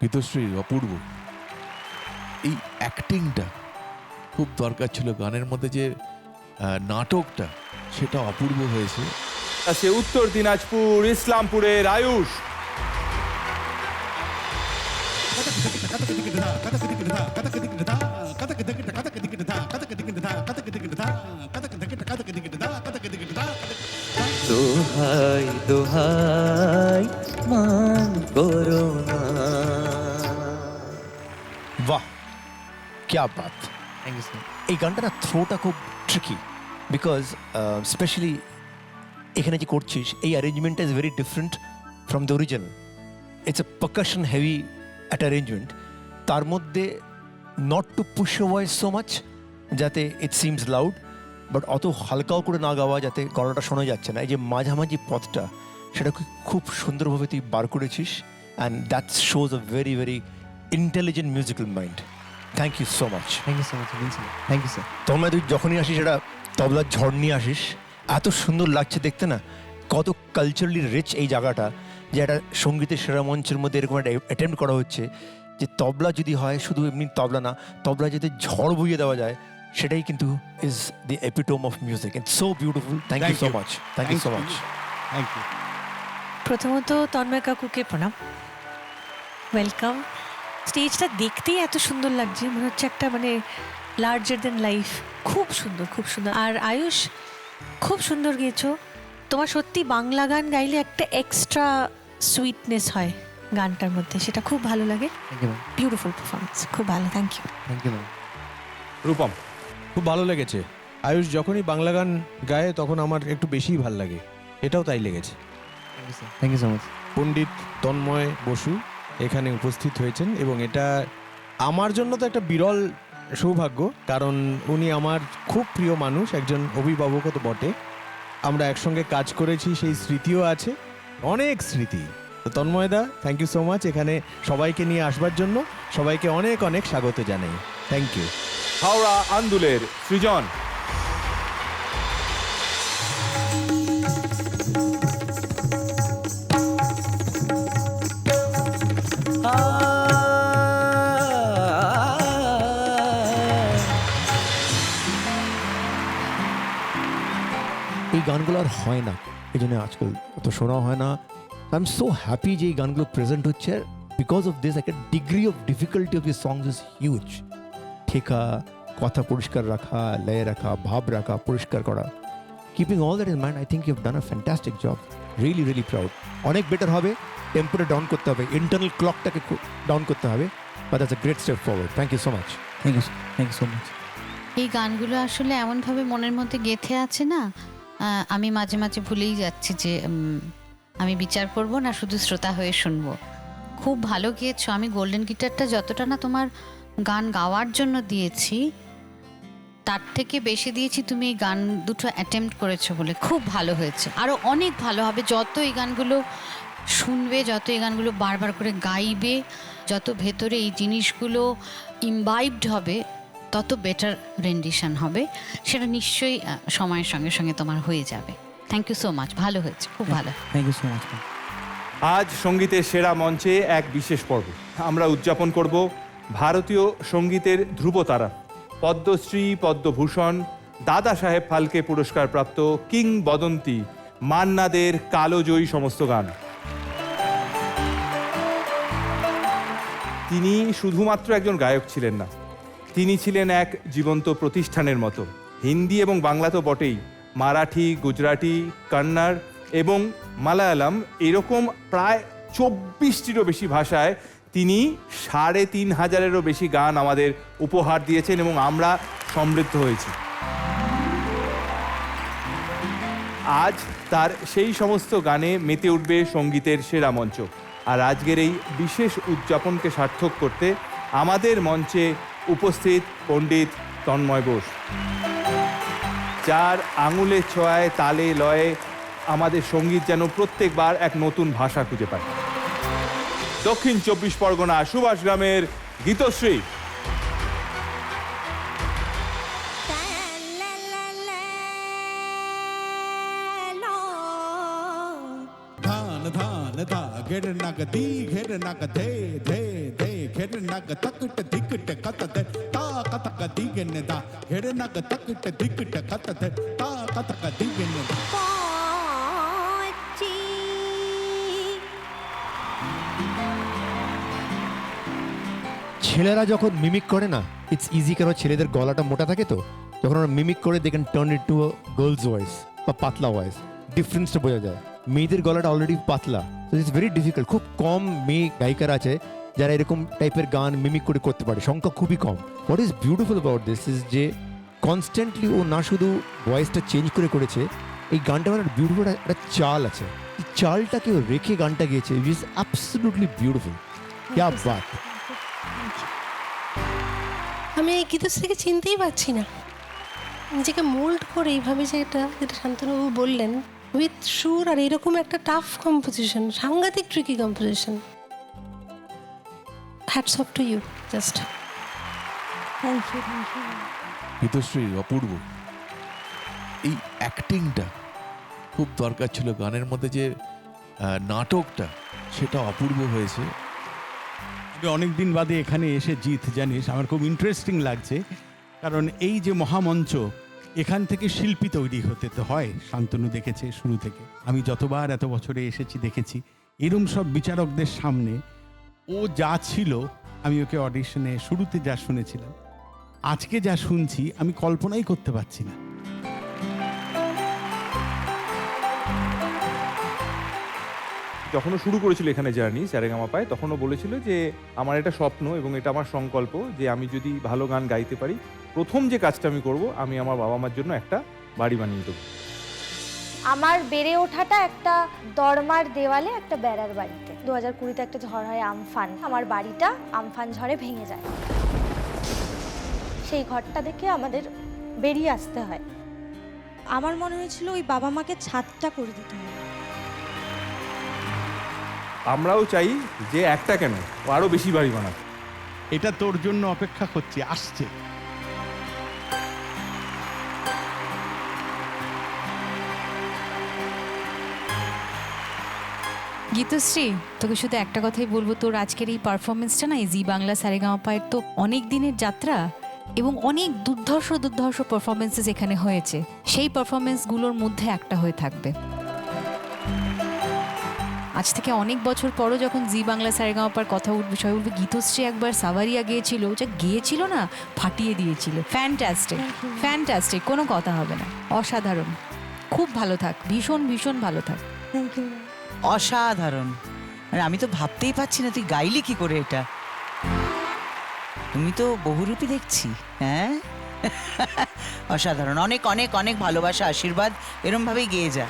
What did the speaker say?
গীতশ্রী অপূর্ব। এই অ্যাক্টিংটা খুব দরকার ছিল গানের মধ্যে, যে নাটকটা সেটা অপূর্ব হয়েছে। সে উত্তর দিনাজপুর ইসলামপুরের আয়ুষ। দোহাই দোহাই মান করো না। বাহ, ক্যা বাত। Thank you sir. এই গানটা না থ্রোটা খুব ট্রিকি, বিকজ স্পেশালি এখানে যে করছিস এই অ্যারেঞ্জমেন্টটা is very different from the original. It's a percussion heavy at arrangement, তার মধ্যে not to push voice so much যাতে ইট সিমস লাউড, বাট অত হালকাও করে না গাওয়া যাতে গলাটা শোনা যাচ্ছে না। এই যে মাঝামাঝি পথটা সেটা খুব সুন্দরভাবে তুই বার করেছিস, and that shows a very very intelligent musical mind. Thank you so much. Thank you so much. Thank you sir. তোমরা তুই যখনই আসিস এটা তবলার ঝড় নিয়ে আসিস, এত সুন্দর লাগছে দেখতে না, কত কালচারালি রিচ এই জায়গাটা, যে একটা সঙ্গীতের সেরা মঞ্চের মধ্যে এরকম একটা অ্যাটেম্প্ট করা হচ্ছে যে তবলা যদি হয় শুধু এমনি তবলা না, তবলা যদি ঝড় বইয়ে দেওয়া যায়, সেটাই কিন্তু is the epitome of music. It's so beautiful. Thank you so much. Thank you so much. Thank you. প্রথমত তন্ময় কাকুকে প্রণাম, ওয়েলকাম। স্টেজটা দেখতেই এত সুন্দর লাগছে, মনে হচ্ছে একটা মানে লার্জার দেন লাইফ। খুব সুন্দর, খুব সুন্দর। আর আয়ুষ, খুব সুন্দর গেয়েছো। তোমার সত্যি বাংলা গান গাইলে একটা এক্সট্রা সুইটনেস হয় গানটার মধ্যে, সেটা খুব ভালো লাগে। Thank you ma'am. Beautiful performance, খুব ভালো, thank you. Thank you ma'am. Rupam. খুব ভালো লেগেছে। আয়ুষ যখনই বাংলা গান গায় তখন আমার একটু বেশিই ভাল লাগে, এটাও তাই লেগেছে। Thank you sir. Thank you so much. Pandit Tanmoy Basu এখানে উপস্থিত হয়েছেন এবং এটা আমার জন্য তো একটা বিরল সৌভাগ্য, কারণ উনি আমার খুব প্রিয় মানুষ, একজন অভিভাবকও তো বটে। আমরা একসঙ্গে কাজ করেছি, সেই স্মৃতিও আছে, অনেক স্মৃতি। তো তন্ময়দা, থ্যাংক ইউ সো মাচ এখানে সবাইকে নিয়ে আসবার জন্য। সবাইকে অনেক অনেক স্বাগত জানাই। Thank you. হাওড়া আন্দুলের সৃজন। এই গানগুলো আর হয় না, এই জন্য আজকাল অত শোনা হয় না। আই এম সো হ্যাপি যে এই গানগুলো প্রেজেন্ট হচ্ছে, বিকজ অফ দিস একটা degree of difficulty of this songs is huge. ঠেকা, কথা পরিষ্কার রাখা, লয়ে রাখা, ভাব রাখা, পরিষ্কার করা, keeping all that in mind, I think you have done a fantastic job. Really really proud. অনেক বেটার হবে, টেম্পোটা ডাউন করতে হবে, ইন্টারনাল ক্লকটাকে ডাউন করতে হবে, but that's a great step forward. Thank you so much. Thank you. Thank you so much. এই গানগুলো আসলে এমনভাবে মনের মধ্যে গেঁথে আছে না, আমি মাঝে মাঝে ভুলেই যাচ্ছি যে আমি বিচার করব না, শুধু শ্রোতা হয়ে শুনবো। খুব ভালো গেয়েছো। আমি গোল্ডেন গিটারটা যতটা না তোমার গান গাওয়ার জন্য দিয়েছি, তার থেকে বেশি দিয়েছি তুমি এই গান দুটো অ্যাটেম্প্ট করেছো বলে। খুব ভালো হয়েছে, আরও অনেক ভালো হবে যত এই গানগুলো শুনবে, যত এই গানগুলো বারবার করে গাইবে, যত ভেতরে এই জিনিসগুলো ইমবাইবড হবে, তত বেটার রেন্ডিশন হবে। সেটা নিশ্চয়ই সময়ের সঙ্গে সঙ্গে তোমার হয়ে যাবে। থ্যাংক ইউ সো মাচ, ভালো হয়েছে, খুব ভালো। Thank you so much ma'am. আজ সঙ্গীতের সেরা মঞ্চে এক বিশেষ পর্ব আমরা উদযাপন করব ভারতীয় সঙ্গীতের ধ্রুবতারা, পদ্মশ্রী, পদ্মভূষণ, দাদা সাহেব ফালকে পুরস্কারপ্রাপ্ত কিংবদন্তি মান্না দের কালোজয়ী সমস্ত গান। তিনি শুধুমাত্র একজন গায়ক ছিলেন না, তিনি ছিলেন এক জীবন্ত প্রতিষ্ঠানের মতো। হিন্দি এবং বাংলা তো বটেই, মারাঠি, গুজরাটি, কন্নড় এবং মালায়ালাম এরকম প্রায় 24টিরও বেশি ভাষায় তিনি 3500-এরও বেশি গান আমাদের উপহার দিয়েছেন এবং আমরা সমৃদ্ধ হয়েছি। আজ তার সেই সমস্ত গানে মেতে উঠবে সঙ্গীতের সেরা মঞ্চ। আর আজকের এই বিশেষ উদযাপনকে সার্থক করতে আমাদের মঞ্চে উপস্থিত পণ্ডিত তন্ময় বোস, যার আঙুলের ছোঁয়ায়, তালে লয়ে আমাদের সঙ্গীত যেন প্রত্যেকবার এক নতুন ভাষা খুঁজে পায়। দক্ষিণ 24 পরগনা সুভাষ গ্রামের গীতশ্রী। ধান ধান ধা ঘের নাক দি ঘের নাক ধে ধে ಹೆರನಗ ತಕ್ಕಟ ದಿಕ್ಕಟ ಕತದ ತಾ ಕತಕ ದಿಗೆನ್ನದ ಹೆರನಗ ತಕ್ಕಟ ದಿಕ್ಕಟ ಕತದ ತಾ ಕತಕ ದಿಗೆನ್ನದ ছেলেরা যখন মিমিক করে না, ইটস ইজি, কেন ছেলেদের গলাটা মোটা থাকে তো, যখন ওরা মিমিক করে they can turn it to girls voice বা পাতলা ভয়েস, ডিফারেন্সটা বোঝা যায়। মেয়েদের গলাটা অলরেডি পাতলা, তো ইটস ভেরি ডিফিকাল্ট। খুব কম মেয়ে গায়িকারা আছে যারা এরকম টাইপের গান মিমিক করে করতে পারে, সংখ্যা খুবই কম। What is beautiful about this is যে কনস্ট্যান্টলি ও না শুধু ভয়েসটা চেঞ্জ করে করেছে, এই গানটা মানে বিউটিফুল একটা চাল আছে, এই চালটাকে ও রেখে গানটা গিয়েছে, ইট ইজ অ্যাবসলিউটলি বিউটিফুল। ক্যা বাত। আমি এই গীতশ্রীকে চিনতেই পারছি না, নিজেকে মোল্ড করে এইভাবে যে এটা যেটা শান্তনুবাবু বললেন, উইথ সুর আর এরকম একটা টাফ কম্পোজিশন, সাংঘাতিক tricky composition. Hats off to you, just thank you. Geetashree Apurba, এই অ্যাক্টিংটা খুব দরকার ছিল গানের মধ্যে, যে নাটকটা সেটা অপূর্ব হয়েছে। আমি অনেক দিন বাদে এখানে এসে জিত, জানিস আমার খুব ইন্টারেস্টিং লাগছে, কারণ এই যে মহামঞ্চ, এখান থেকে শিল্পী তৈরি হতে তো হয়। শান্তনু দেখেছে শুরু থেকে, আমি যতবার এত বছরে এসেছি দেখেছি এরম সব বিচারকদের সামনে ও যা ছিল, আমি ওকে অডিশনে শুরুতে যা শুনেছিলাম, আজকে যা শুনছি আমি কল্পনাই করতে পারছি না। যখন ও শুরু করেছিল এখানে জার্নি সারেগামাপায়, তখন ও বলেছিল যে আমার এটা স্বপ্ন এবং এটা আমার সংকল্প যে আমি যদি ভালো গান গাইতে পারি, প্রথম যে কাজটা আমি করব, আমি আমার বাবা মার জন্য একটা বাড়ি বানিয়ে দেবো। আমার বেড়ে ওঠাটা একটা দরমার দেওয়ালে একটা বেড়ার বাড়িতে। 2020-তে একটা ঝড় হয় আমফান, আমার বাড়িটা আমফান ঝড়ে ভেঙে যায়। সেই ঘরটা দেখে আমাদের বেরিয়ে আসতে হয়। আমার মনে হয়েছিল ওই বাবা মাকে ছাদটা করে দিতে হবে। আমরাও চাই যে একটা কেন, ও আরও বেশি বাড়ি বানাবে। এটা তোর জন্য অপেক্ষা করছি, আসছে। গীতশ্রী, তোকে শুধু একটা কথাই বলবো, তোর আজকের এই পারফরমেন্সটা না, এই জি বাংলা সারেগামাপায়ের তো অনেক দিনের যাত্রা এবং অনেক দুর্ধর্ষ পারফরমেন্সেস এখানে হয়েছে, সেই পারফরমেন্সগুলোর মধ্যে একটা হয়ে থাকবে। আজ থেকে অনেক বছর পরও যখন জি বাংলা সারেগামাপার কথা উঠবে, সবাই বলবে গীতশ্রী একবার সাভারিয়া গিয়েছিল, যা গিয়েছিল না, ফাটিয়ে দিয়েছিল। ফ্যান্টাস্টিক, ফ্যান্টাস্টিক, কোনো কথা হবে না, অসাধারণ। খুব ভালো থাক, ভীষণ ভীষণ ভালো থাক। Thank you. অসাধারণ, মানে আমি তো ভাবতেই পারছি না তুই গাইলি কি করে এটা। তুমি তো বহুরূপী দেখছি। হ্যাঁ, অসাধারণ, অনেক অনেক অনেক ভালোবাসা, আশীর্বাদ, এরম ভাবেই গেয়ে যা।